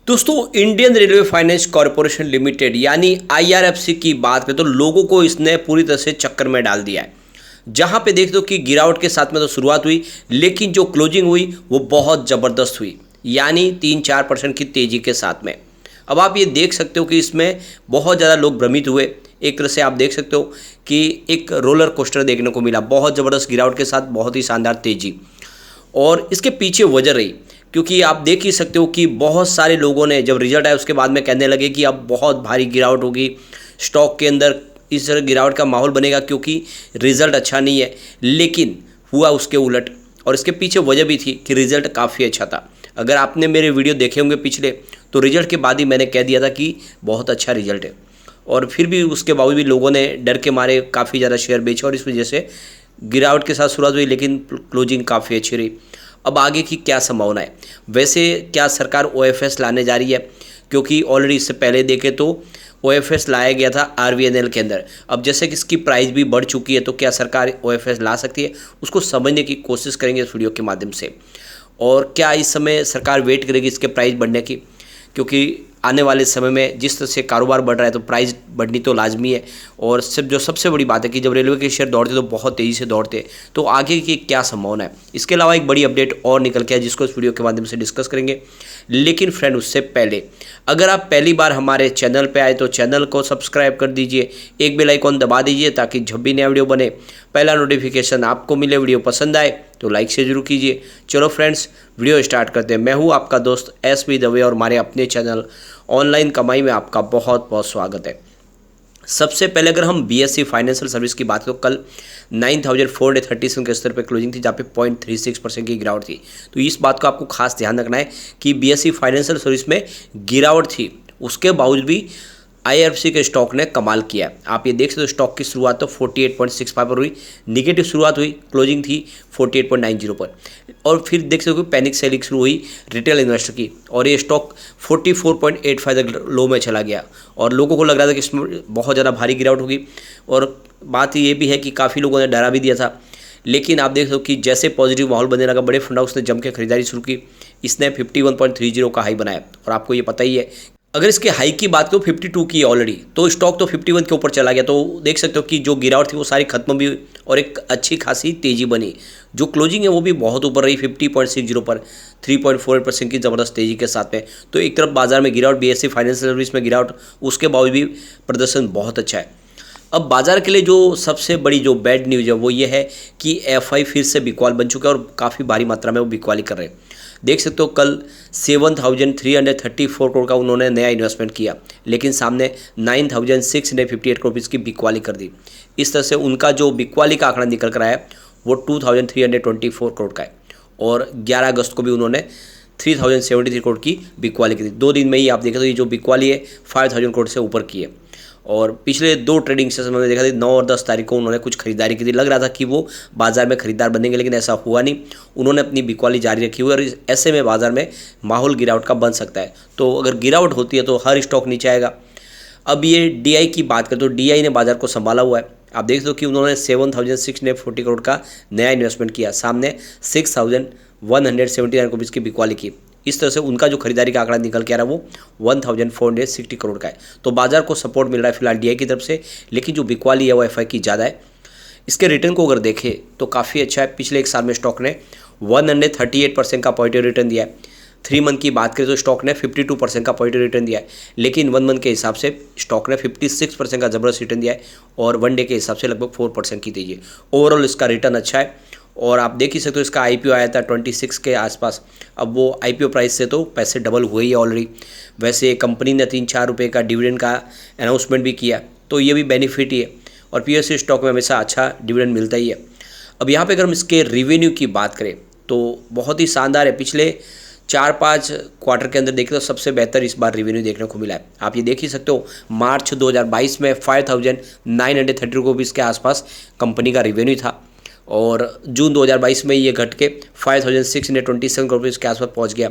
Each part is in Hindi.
दोस्तों, Indian railway finance corporation limited यानी आईआरएफसी की बात करें तो लोगों को इसने पूरी तरह से चक्कर में डाल दिया है। जहां पे देख दो कि गिरावट के साथ में तो शुरुआत हुई, लेकिन जो क्लोजिंग हुई वो बहुत ज़बरदस्त हुई, यानी 3-4% की तेज़ी के साथ में। अब आप ये देख सकते हो कि इसमें बहुत ज़्यादा लोग भ्रमित हुए। एक तरह से आप देख सकते हो कि एक रोलर कोस्टर देखने को मिला, बहुत ज़बरदस्त गिरावट के साथ बहुत ही शानदार तेज़ी। और इसके पीछे वजह रही, क्योंकि आप देख ही सकते हो कि बहुत सारे लोगों ने जब रिजल्ट आया उसके बाद में कहने लगे कि अब बहुत भारी गिरावट होगी, स्टॉक के अंदर इस तरह गिरावट का माहौल बनेगा क्योंकि रिज़ल्ट अच्छा नहीं है। लेकिन हुआ उसके उलट, और इसके पीछे वजह भी थी कि रिज़ल्ट काफ़ी अच्छा था। अगर आपने मेरे वीडियो देखे होंगे पिछले, तो रिज़ल्ट के बाद ही मैंने कह दिया था कि बहुत अच्छा रिज़ल्ट है। और फिर भी उसके बावजूद भी लोगों ने डर के मारे काफ़ी ज़्यादा शेयर बेचे और इस वजह से गिरावट के साथ शुरुआत हुई, लेकिन क्लोजिंग काफ़ी अच्छी रही। अब आगे की क्या संभावना है? वैसे क्या सरकार ओएफएस लाने जा रही है? क्योंकि ऑलरेडी इससे पहले देखें तो ओएफएस लाया गया था आरवीएनएल के अंदर। अब जैसे कि इसकी प्राइस भी बढ़ चुकी है, तो क्या सरकार ओएफएस ला सकती है? उसको समझने की कोशिश करेंगे इस वीडियो के माध्यम से। और क्या इस समय सरकार वेट करेगी इसके प्राइस बढ़ने की? क्योंकि आने वाले समय में जिस तरह से कारोबार बढ़ रहा है तो प्राइस बढ़नी तो लाजमी है। और सिर्फ जो सबसे बड़ी बात है कि जब रेलवे के शेयर दौड़ते तो बहुत तेज़ी से दौड़ते, तो आगे की क्या संभावना है? इसके अलावा एक बड़ी अपडेट और निकल के है जिसको इस वीडियो के माध्यम से डिस्कस करेंगे। लेकिन फ्रेंड, उससे पहले अगर आप पहली बार हमारे चैनल पे आए तो चैनल को सब्सक्राइब कर दीजिए, एक बेल आइकॉन दबा दीजिए ताकि जब भी नया वीडियो बने पहला नोटिफिकेशन आपको मिले। वीडियो पसंद आए तो लाइक से जरूर कीजिए। चलो फ्रेंड्स, वीडियो स्टार्ट करते हैं। मैं हूँ आपका दोस्त एसबी दवे और हमारे अपने चैनल ऑनलाइन कमाई में आपका बहुत बहुत स्वागत है। सबसे पहले अगर हम बीएससी फाइनेंशियल सर्विस की बात करें तो कल 9437 के स्तर पर क्लोजिंग थी, जहाँ पे 0.36% की गिरावट थी। तो इस बात को आपको खास ध्यान रखना है कि बीएससी फाइनेंशियल सर्विस में गिरावट थी, उसके बावजूद भी आईआरएफसी के स्टॉक ने कमाल किया है। आप ये देख सकते हो स्टॉक की शुरुआत तो 48.65 पर हुई, निगेटिव शुरुआत हुई, क्लोजिंग थी 48.90 पर। और फिर देख सकते हो कि पैनिक सेलिंग शुरू हुई रिटेल इन्वेस्टर की, और ये स्टॉक 44.85 तक लो में चला गया और लोगों को लग रहा था कि इसमें बहुत ज़्यादा भारी गिरावट होगी। और बात ये भी है कि काफ़ी लोगों ने डरा भी दिया था, लेकिन आप देख सकते हो कि जैसे पॉजिटिव माहौल बनने लगा, बड़े फंड हाउस ने जम के खरीदारी शुरू की। इसने 51.30 का हाई बनाया, और आपको ये पता ही है अगर इसके हाई की बात करो 52 की ऑलरेडी, तो स्टॉक तो 51 के ऊपर चला गया। तो देख सकते हो कि जो गिरावट थी वो सारी खत्म भी हुई और एक अच्छी खासी तेज़ी बनी। जो क्लोजिंग है वो भी बहुत ऊपर रही 50.60 पर, 3.48% की ज़बरदस्त तेज़ी के साथ में। तो एक तरफ बाजार में गिरावट, बीएससी फाइनेंशियल सर्विस में गिरावट, उसके बावजूद भी प्रदर्शन बहुत अच्छा है। अब बाजार के लिए जो सबसे बड़ी जो बैड न्यूज़ है वो ये है कि एफआई फिर से बिकवाल बन चुका है और काफ़ी भारी मात्रा में वो बिकवाली कर रहे हैं। देख सकते हो कल 7,334 करोड़ का उन्होंने नया इन्वेस्टमेंट किया, लेकिन सामने 9,658 करोड़ की बिकवाली कर दी। इस तरह से उनका जो बिकवाली का आंकड़ा निकल कर आया वो 2,324 करोड़ का है। और 11 अगस्त को भी उन्होंने 3,073 करोड़ की बिकवाली की थी। 2 दिन में ही आप देखें तो ये जो बिकवाली है 5,000 करोड़ से ऊपर की है। और पिछले 2 ट्रेडिंग सेशन में देखा था 9 और 10 तारीख को उन्होंने कुछ खरीदारी की थी। लग रहा था कि वो बाजार में खरीदार बनेंगे, लेकिन ऐसा हुआ नहीं। उन्होंने अपनी बिकवाली जारी रखी हुई, और ऐसे में बाजार में माहौल गिरावट का बन सकता है। तो अगर गिरावट होती है तो हर स्टॉक नीचे आएगा। अब ये डीआई की बात करें तो डीआई ने बाजार को संभाला हुआ है। आप देख सकते हो कि उन्होंने 7,640 करोड़ का नया इन्वेस्टमेंट किया, सामने 6,179 करोड़ की बिकवाली की। इस तरह से उनका जो खरीदारी का आंकड़ा निकल के आ रहा है वो 1,460 करोड़ का है। तो बाजार को सपोर्ट मिल रहा है फिलहाल डीआई की तरफ से, लेकिन जो बिकवाली है वो एफआई की ज़्यादा है। इसके रिटर्न को अगर देखें तो काफ़ी अच्छा है। पिछले एक साल में स्टॉक ने 138% का पॉजिटिव रिटर्न दिया है। 3 मंथ की बात करें तो स्टॉक ने 52% का पॉजिटिव रिटर्न दिया है, लेकिन 1 मंथ के हिसाब से स्टॉक ने 56% का ज़बरदस्त रिटर्न दिया है, और 1 डे के हिसाब से लगभग 4% की तेजी है। ओवरऑल इसका रिटर्न अच्छा है। और आप देख ही सकते हो इसका आईपीओ आया था 26 के आसपास। अब वो आईपीओ प्राइस से तो पैसे डबल हुए ही ऑलरेडी। वैसे कंपनी ने 3-4 रुपये का डिविडेंड का अनाउंसमेंट भी किया, तो ये भी बेनिफिट ही है। और पीएसयू स्टॉक में हमेशा अच्छा डिविडेंड मिलता ही है। अब यहाँ पे अगर हम इसके रिवेन्यू की बात करें तो बहुत ही शानदार है। पिछले 4-5 क्वार्टर के अंदर देखें तो सबसे बेहतर इस बार रिवेन्यू देखने को मिला है। आप ये देख ही सकते हो मार्च 2022 में 5,930 रुपीज़ के आसपास कंपनी का रिवेन्यू था, और जून 2022 में ये घट के 5,627 करोड़ के आसपास पहुंच गया।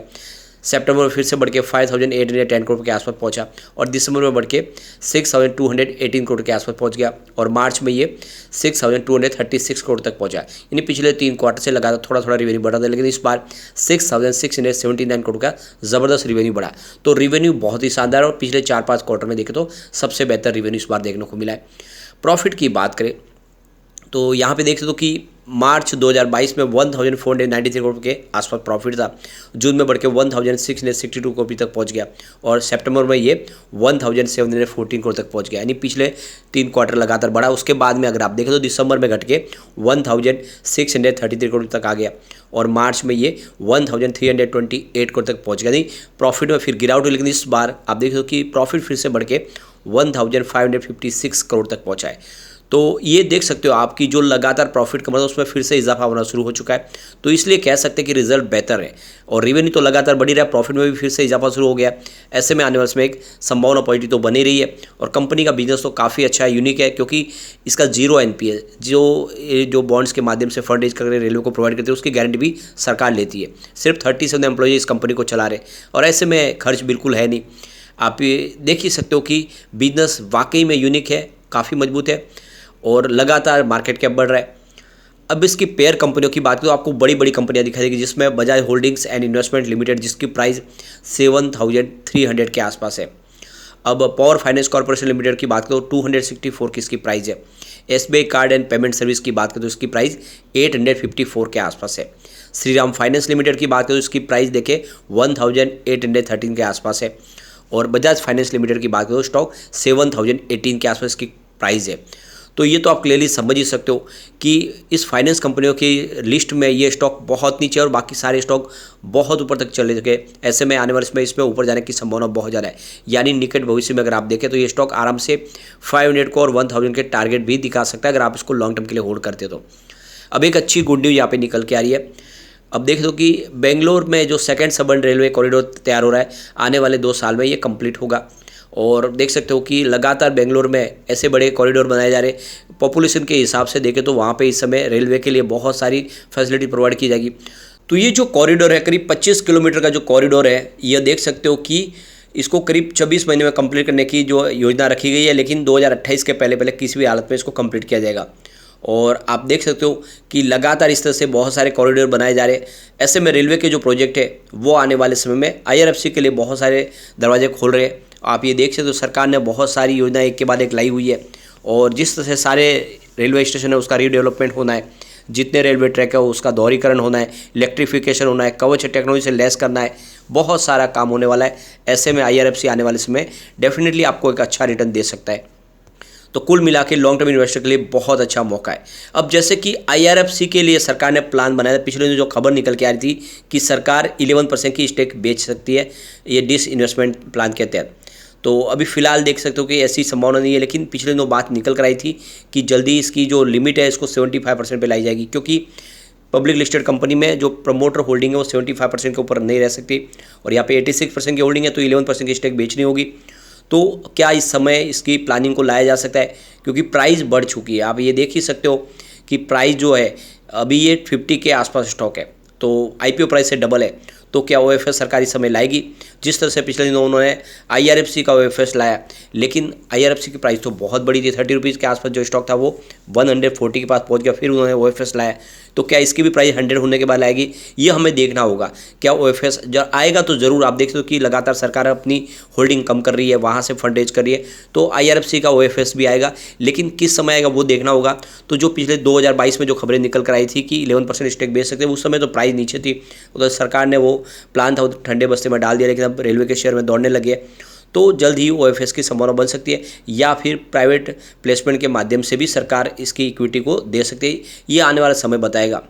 सितंबर में फिर से बढ़ के 5,810 करोड़ के आसपास पहुंचा और दिसंबर में बढ़ के 6,218 करोड़ के आसपास पहुंच गया और मार्च में ये 6,236 करोड़ तक पहुंचा। यानी पिछले 3 क्वार्टर से लगातार थोड़ा थोड़ा रिवेन्यू बढ़ा था, लेकिन इस बार 6,679 करोड़ का ज़बरदस्त रिवेन्यू बढ़ा। तो रिवेन्यू बहुत ही शानदार और पिछले 4-5 क्वार्टर में देखें तो सबसे बेहतर रिवेन्यू इस बार देखने को मिला है। प्रॉफिट की बात करें तो यहाँ पे देख सकते हो कि मार्च 2022 में 1,493 करोड़ के आसपास प्रॉफिट था, जून में बढ़ के 1,662 करोड़ तक पहुँच गया और सितंबर में ये 1,714 करोड़ तक पहुँच गया। यानी पिछले 3 क्वार्टर लगातार बढ़ा। उसके बाद में अगर आप देखें तो दिसंबर में घट के 1,633 करोड़ तक आ गया और मार्च में ये 1,328 करोड़ तक पहुँच गया। नहीं, प्रॉफिट में फिर गिरावट हुई, लेकिन इस बार आप देख सकते हो कि प्रॉफिट फिर से बढ़ के 1,556 करोड़ तक पहुँचा है। तो ये देख सकते हो आपकी जो लगातार प्रॉफिट कमा था उसमें फिर से इजाफा होना शुरू हो चुका है। तो इसलिए कह सकते हैं कि रिजल्ट बेहतर है और रिवेन्यू तो लगातार बढ़ी रहा है, प्रॉफिट में भी फिर से इजाफा शुरू हो गया। ऐसे में आने वाले समय एक संभावना पॉजिटिव तो बनी रही है और कंपनी का बिजनेस तो काफ़ी अच्छा है, यूनिक है, क्योंकि इसका 0 NPA जो बॉन्ड्स के माध्यम से फंड रेज करके रेलवे को प्रोवाइड करते हैं उसकी गारंटी भी सरकार लेती है। सिर्फ 37 एम्प्लॉय इस कंपनी को चला रहे और ऐसे में खर्च बिल्कुल है नहीं। आप ये देख ही सकते हो कि बिजनेस वाकई में यूनिक है, काफ़ी मजबूत है और लगातार मार्केट कैप बढ़ रहा है। अब इसकी पेयर कंपनियों की बात करें तो आपको बड़ी बड़ी कंपनियां दिखाई देगी, जिसमें Bajaj holdings and investment limited जिसकी प्राइस 7,300 के आसपास है। अब पावर फाइनेंस कॉर्पोरेशन लिमिटेड की बात करें तो 264 की इसकी प्राइस है। SBI card and payment service की बात करें तो इसकी प्राइस 854 के आसपास है। श्रीराम फाइनेंस लिमिटेड की बात करें तो इसकी प्राइस देखें 1,813 के आसपास है और बजाज फाइनेंस लिमिटेड की बात करें तो स्टॉक 7,018 के आसपास की प्राइस है। तो ये तो आप क्लियरली समझ ही सकते हो कि इस फाइनेंस कंपनियों की लिस्ट में ये स्टॉक बहुत नीचे और बाकी सारे स्टॉक बहुत ऊपर तक चले गए। ऐसे में आने वाले समय इसमें ऊपर जाने की संभावना बहुत ज़्यादा है। यानी निकट भविष्य में अगर आप देखें तो ये स्टॉक आराम से 500 को और 1,000 के टारगेट भी दिखा सकता है अगर आप इसको लॉन्ग टर्म के लिए होल्ड करते हो तो। अब एक अच्छी गुड न्यूज़ यहाँ पर निकल के आ रही है। अब देख दो कि बेंगलोर में जो सेकेंड सबर्बन रेलवे कॉरिडोर तैयार हो रहा है, आने वाले 2 साल में ये कंप्लीट होगा और देख सकते हो कि लगातार बेंगलोर में ऐसे बड़े कॉरिडोर बनाए जा रहे हैं। पॉपुलेशन के हिसाब से देखें तो वहाँ पे इस समय रेलवे के लिए बहुत सारी फैसिलिटी प्रोवाइड की जाएगी। तो ये जो कॉरिडोर है, करीब 25 किलोमीटर का जो कॉरिडोर है, ये देख सकते हो कि इसको करीब 24 महीने में कंप्लीट करने की जो योजना रखी गई है, लेकिन 2028 के पहले किसी भी हालत में इसको कंप्लीट किया जाएगा। और आप देख सकते हो कि लगातार इस तरह से बहुत सारे कॉरिडोर बनाए जा रहे हैं। ऐसे में रेलवे के जो प्रोजेक्ट है वो आने वाले समय में IRFC के लिए बहुत सारे दरवाजे खोल रहे हैं। आप ये देख सकते हो सरकार ने बहुत सारी योजना एक के बाद एक लाई हुई है और जिस तरह से सारे रेलवे स्टेशन है उसका रीडेवलपमेंट होना है, जितने रेलवे ट्रैक है उसका दोहरीकरण होना है, इलेक्ट्रिफिकेशन होना है, कवच टेक्नोलॉजी से लेस करना है, बहुत सारा काम होने वाला है। ऐसे में IRFC आने वाले समय डेफिनेटली आपको एक अच्छा रिटर्न दे सकता है। तो कुल मिला के लॉन्ग टर्म इन्वेस्टर के लिए बहुत अच्छा मौका है। अब जैसे कि IRFC के लिए सरकार ने प्लान बनाया था, पिछले दिन जो खबर निकल के आ रही थी कि सरकार 11% की स्टेक बेच सकती है ये डिस इन्वेस्टमेंट प्लान के तहत। तो अभी फ़िलहाल देख सकते हो कि ऐसी संभावना नहीं है, लेकिन पिछले दिनों बात निकल कर आई थी कि जल्दी इसकी जो लिमिट है इसको 75% पे लाई जाएगी, क्योंकि पब्लिक लिस्टेड कंपनी में जो प्रमोटर होल्डिंग है वो 75% के ऊपर नहीं रह सकती और यहाँ पे 86% की होल्डिंग है तो 11% की स्टेक बेचनी होगी। तो क्या इस समय इसकी प्लानिंग को लाया जा सकता है, क्योंकि प्राइस बढ़ चुकी है। आप ये देख ही सकते हो कि प्राइस जो है अभी ये 50 के आसपास स्टॉक है, तो IPO प्राइस से डबल है। तो क्या OFS सरकार इस समय लाएगी? जिस तरह से पिछले दिनों उन्होंने IRFC का OFS लाया, लेकिन IRFC की प्राइस तो बहुत बड़ी थी, 30 रुपीज़ के आसपास जो स्टॉक था वो 140 के पास पहुंच गया, फिर उन्होंने OFS लाया। तो क्या इसकी भी प्राइस 100 होने के बाद लाएगी, ये हमें देखना होगा। क्या OFS जब आएगा तो ज़रूर, आप देख सकते हो कि लगातार सरकार अपनी होल्डिंग कम कर रही है, वहाँ से फंड रेज कर रही है, तो IRFC का OFS भी आएगा, लेकिन किस समय आएगा वो देखना होगा। तो जो पिछले 2022 में जो खबरें निकल कर आई थी कि 11% स्टेक बेच सकते हैं, उस समय तो प्राइस नीचे थी, तो सरकार ने वो प्लान था वो ठंडे बस्ते में डाल दिया, लेकिन अब रेलवे के शेयर में दौड़ने लगे, तो जल्द ही OFS की संभावना बन सकती है या फिर प्राइवेट प्लेसमेंट के माध्यम से भी सरकार इसकी इक्विटी को दे सकती है। ये आने वाला समय बताएगा।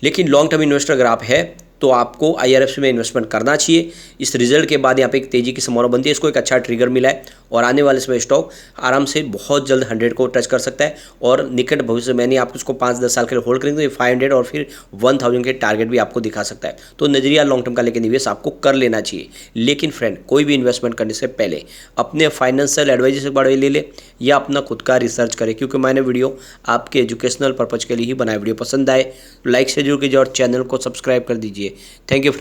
लेकिन लॉन्ग टर्म इन्वेस्टर अगर आप है तो आपको IRFC में इन्वेस्टमेंट करना चाहिए। इस रिजल्ट के बाद यहाँ पे एक तेज़ी की संभावना बनती है, इसको एक अच्छा ट्रिगर मिला है और आने वाले समय स्टॉक आराम से बहुत जल्द 100 को टच कर सकता है और निकट भविष्य में नहीं, आप उसको 5-10 साल के लिए होल्ड करेंगे तो 500 और फिर 1000 के टारगेट भी आपको दिखा सकता है। तो नजरिया लॉन्ग टर्म का लेकर निवेश आपको कर लेना चाहिए। लेकिन फ्रेंड, कोई भी इन्वेस्टमेंट करने से पहले अपने फाइनेंशियल एडवाइजर से बारे ले ले या अपना खुद का रिसर्च करें, क्योंकि मैंने वीडियो आपके एजुकेशनल पर्पज़ के लिए ही बनाया। वीडियो पसंद आए तो लाइक से जरूर कीजिए और चैनल को सब्सक्राइब कर दीजिए। Thank you.